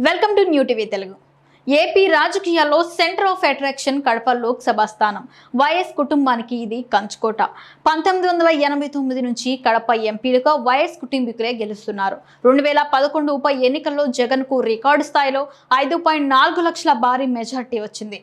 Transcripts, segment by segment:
Welcome to new TV Telugu. AP రాజకీయాల్లో centre of attraction Kadapa Lok Sabha స్థానం. YS కుటుంబానికి ఇది కంచుకోట. 1989 నుంచి కడప ఎంపీలుగా వైఎస్ కుటుంబీకులే గెలుస్తున్నారు. 2011 ఉప ఎన్నికల్లో జగన్ కు రికార్డు స్థాయిలో 5.4 లక్షల భారీ మెజార్టీ వచ్చింది.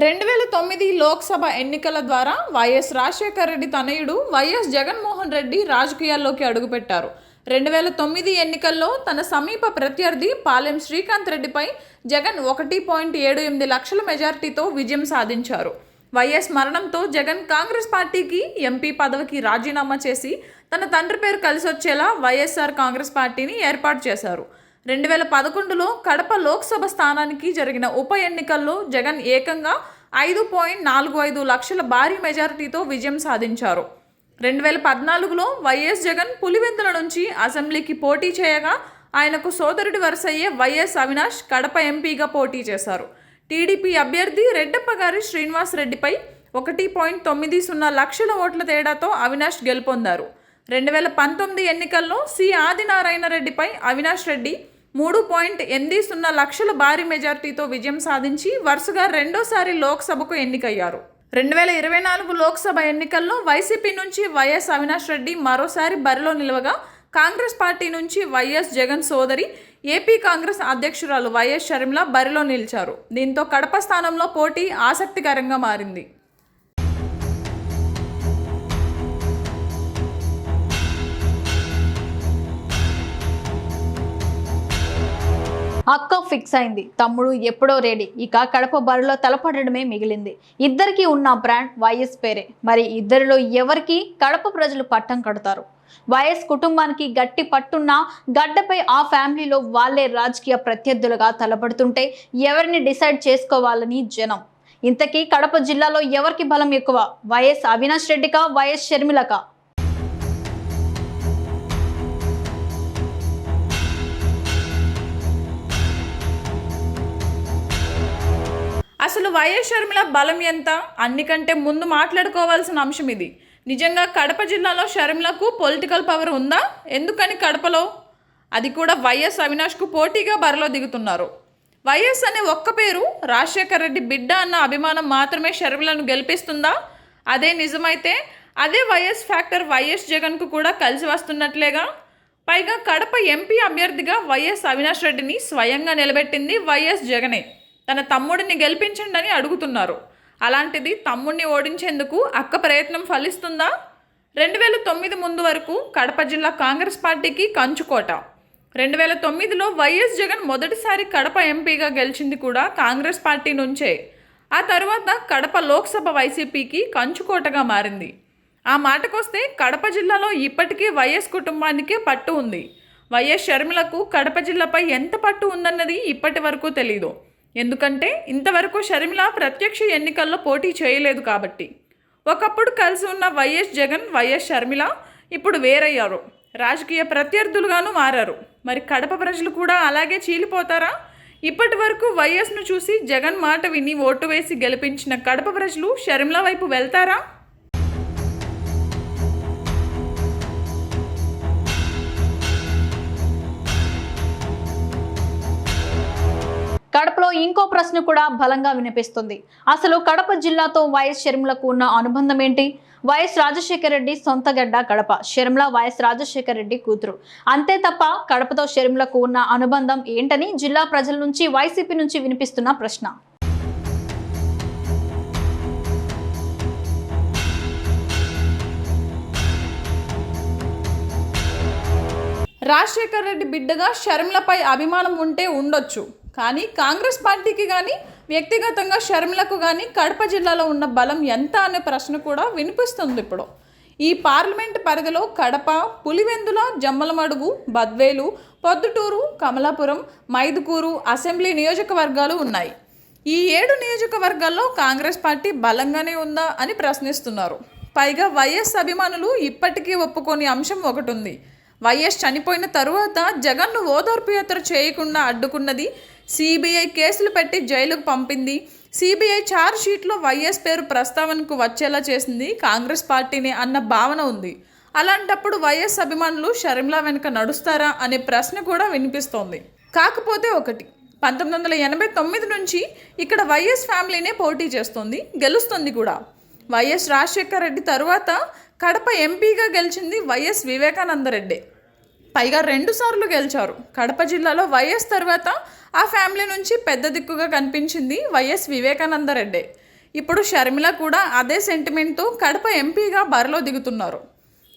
2009 లోక్సభ ఎన్నికల ద్వారా వైఎస్ రాజశేఖర రెడ్డి తనయుడు వైఎస్ జగన్మోహన్ రెడ్డి రాజకీయాల్లోకి అడుగుపెట్టారు. 2009 ఎన్నికల్లో తన సమీప ప్రత్యర్థి పాలెం శ్రీకాంత్ రెడ్డిపై జగన్ 1.78 లక్షల మెజార్టీతో విజయం సాధించారు. వైఎస్ మరణంతో జగన్ కాంగ్రెస్ పార్టీకి ఎంపీ పదవికి రాజీనామా చేసి తన తండ్రి పేరు కలిసొచ్చేలా వైఎస్ఆర్ కాంగ్రెస్ పార్టీని ఏర్పాటు చేశారు. 2011లో కడప లోక్సభ స్థానానికి జరిగిన ఉప ఎన్నికల్లో జగన్ ఏకంగా 5.45 లక్షల భారీ మెజారిటీతో విజయం సాధించారు. 2014లో వైఎస్ జగన్ పులివెందుల నుంచి అసెంబ్లీకి పోటీ చేయగా ఆయనకు సోదరుడి వరుసయ్యే వైఎస్ అవినాష్ కడప ఎంపీగా పోటీ చేశారు. టీడీపీ అభ్యర్థి రెడ్డప్పగారి శ్రీనివాస్ రెడ్డిపై 1.90 లక్షల ఓట్ల తేడాతో అవినాష్ గెలుపొందారు. 2019 ఎన్నికల్లో సి ఆదినారాయణ రెడ్డిపై అవినాష్ రెడ్డి 3.80 లక్షల భారీ మెజార్టీతో విజయం సాధించి వరుసగా రెండోసారి లోక్సభకు ఎన్నికయ్యారు. 2024 లోక్సభ ఎన్నికల్లో వైసీపీ నుంచి వైఎస్ అవినాష్ రెడ్డి మరోసారి బరిలో నిలవగా కాంగ్రెస్ పార్టీ నుంచి వైఎస్ జగన్ సోదరి ఏపీ కాంగ్రెస్ అధ్యక్షురాలు వైఎస్ షర్మిల బరిలో నిలిచారు. దీంతో కడప స్థానంలో పోటీ ఆసక్తికరంగా మారింది. అక్క ఫిక్స్ అయింది, తమ్ముడు ఎప్పుడో రెడీ. ఇక కడప బరిలో తలపడడమే మిగిలింది. ఇద్దరికి ఉన్న బ్రాండ్ వైఎస్ పేరే. మరి ఇద్దరిలో ఎవరికి కడప ప్రజలు పట్టం కడతారు? వైఎస్ కుటుంబానికి గట్టి పట్టున్న గడ్డపై ఆ ఫ్యామిలీలో వాళ్ళే రాజకీయ ప్రత్యర్థులుగా తలపడుతుంటే ఎవరిని డిసైడ్ చేసుకోవాలని జనం. ఇంతకీ కడప జిల్లాలో ఎవరికి బలం ఎక్కువ? వైఎస్ అవినాష్ రెడ్డికా, వైఎస్ షర్మిలకా? అసలు వైఎస్ షర్మిల బలం ఎంత? అన్నికంటే ముందు మాట్లాడుకోవాల్సిన అంశం ఇది. నిజంగా కడప జిల్లాలో షర్మిలకు పొలిటికల్ పవర్ ఉందా? ఎందుకని కడపలో, అది కూడా వైఎస్ అవినాష్కు పోటీగా బరిలో దిగుతున్నారు? వైఎస్ అనే ఒక్క పేరు, రాజశేఖర రెడ్డి బిడ్డ అన్న అభిమానం మాత్రమే షర్మిలను గెలిపిస్తుందా? అదే నిజమైతే అదే వైఎస్ ఫ్యాక్టర్ వైఎస్ జగన్కు కూడా కలిసి వస్తున్నట్లేగా. పైగా కడప ఎంపీ అభ్యర్థిగా వైఎస్ అవినాష్ రెడ్డిని స్వయంగా నిలబెట్టింది వైఎస్ జగనే. తన తమ్ముడిని గెలిపించండి అని అడుగుతున్నారు. అలాంటిది తమ్ముడిని ఓడించేందుకు అక్క ప్రయత్నం ఫలిస్తుందా? 2009 ముందు వరకు కడప జిల్లా కాంగ్రెస్ పార్టీకి కంచుకోట. 2009లో వైఎస్ జగన్ మొదటిసారి కడప ఎంపీగా గెలిచింది కూడా కాంగ్రెస్ పార్టీ నుంచే. ఆ తర్వాత కడప లోక్సభ వైసీపీకి కంచుకోటగా మారింది. ఆ మాటకొస్తే కడప జిల్లాలో ఇప్పటికీ వైఎస్ కుటుంబానికే పట్టు ఉంది. వైఎస్ షర్మిలకు కడప జిల్లాపై ఎంత పట్టు ఉందన్నది ఇప్పటి వరకు తెలీదు. ఎందుకంటే ఇంతవరకు షర్మిల ప్రత్యక్ష ఎన్నికల్లో పోటీ చేయలేదు కాబట్టి. ఒకప్పుడు కలిసి ఉన్న వైఎస్ జగన్, వైఎస్ షర్మిల ఇప్పుడు వేరయ్యారు. రాజకీయ ప్రత్యర్థులుగాను మారారు. మరి కడప ప్రజలు కూడా అలాగే చీలిపోతారా? ఇప్పటి వరకు వైఎస్ను చూసి జగన్ మాట విని ఓటు వేసి గెలిపించిన కడప ప్రజలు షర్మిల వైపు వెళ్తారా? కడపలో ఇంకో ప్రశ్న కూడా బలంగా వినిపిస్తుంది. అసలు కడప జిల్లాతో వైఎస్ షర్మిలకు ఉన్న అనుబంధం ఏంటి? వైఎస్ రాజశేఖర రెడ్డి సొంత గడ్డ కడప. షర్మిల వైఎస్ రాజశేఖర రెడ్డి కూతురు. అంతే తప్ప కడపతో షర్మిలకు ఉన్న అనుబంధం ఏంటని జిల్లా ప్రజల నుంచి, వైసీపీ నుంచి వినిపిస్తున్న ప్రశ్న. రాజశేఖర రెడ్డి బిడ్డగా షర్మిలపై అభిమానం ఉంటే ఉండొచ్చు. కానీ కాంగ్రెస్ పార్టీకి కానీ వ్యక్తిగతంగా షర్మిలకు కానీ కడప జిల్లాలో ఉన్న బలం ఎంత అనే ప్రశ్న కూడా వినిపిస్తుంది ఇప్పుడు. ఈ పార్లమెంట్ పరిధిలో కడప, పులివెందుల, జమ్మలమడుగు, బద్వేలు, పొద్దుటూరు, కమలాపురం, మైదుకూరు అసెంబ్లీ నియోజకవర్గాలు ఉన్నాయి. ఈ 7 నియోజకవర్గాల్లో కాంగ్రెస్ పార్టీ బలంగానే ఉందా అని ప్రశ్నిస్తున్నారు. పైగా వైఎస్ అభిమానులు ఇప్పటికీ ఒప్పుకోని అంశం ఒకటి ఉంది. వైఎస్ చనిపోయిన తరువాత జగన్ను ఓదార్పు యాత్ర చేయకుండా అడ్డుకున్నది, సిబిఐ కేసులు పెట్టి జైలుకు పంపింది, సిబిఐ ఛార్జ్ షీట్లో వైఎస్ పేరు ప్రస్తావనకు వచ్చేలా చేసింది కాంగ్రెస్ పార్టీనే అన్న భావన ఉంది. అలాంటప్పుడు వైఎస్ అభిమానులు షర్మిల వెనుక నడుస్తారా అనే ప్రశ్న కూడా వినిపిస్తోంది. కాకపోతే ఒకటి, 1989 నుంచి ఇక్కడ వైఎస్ ఫ్యామిలీనే పోటీ చేస్తోంది, గెలుస్తుంది కూడా. వైఎస్ రాజశేఖర రెడ్డి తరువాత కడప ఎంపీగా గెలిచింది వైఎస్ వివేకానందరెడ్డి. పైగా 2 సార్లు గెలిచారు. కడప జిల్లాలో వైఎస్ తర్వాత ఆ ఫ్యామిలీ నుంచి పెద్ద దిక్కుగా కనిపించింది వైఎస్ వివేకానందరెడ్డి. ఇప్పుడు షర్మిల కూడా అదే సెంటిమెంట్తో కడప ఎంపీగా బరిలో దిగుతున్నారు.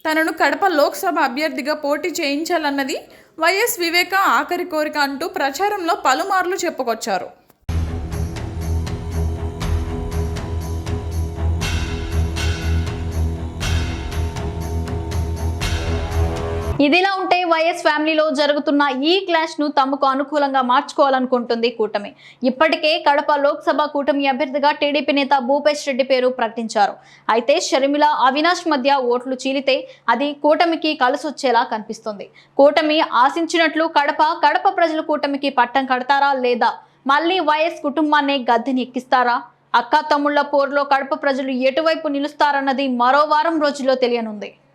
తనను కడప లోక్సభ అభ్యర్థిగా పోటీ చేయించాలన్నది వైఎస్ వివేక ఆఖరి కోరిక అంటూ ప్రచారంలో పలుమార్లు చెప్పుకొచ్చారు. ఇదిలా ఉంటే వైఎస్ ఫ్యామిలీలో జరుగుతున్న ఈ క్లాష్ ను తమకు అనుకూలంగా మార్చుకోవాలనుకుంటుంది కూటమి. ఇప్పటికే కడప లోక్సభ కూటమి అభ్యర్థిగా టీడీపీ నేత భూపేష్ రెడ్డి పేరు ప్రకటించారు. అయితే షర్మిల, అవినాష్ మధ్య ఓట్లు చీలితే అది కూటమికి కలిసొచ్చేలా కనిపిస్తుంది. కూటమి ఆశించినట్లు కడప ప్రజలు కూటమికి పట్టం కడతారా, లేదా మళ్ళీ వైఎస్ కుటుంబాన్ని గద్దెని ఎక్కిస్తారా? అక్కా తమ్ముళ్ల పోరులో కడప ప్రజలు ఎటువైపు నిలుస్తారన్నది మరో వారం రోజుల్లో తెలియనుంది.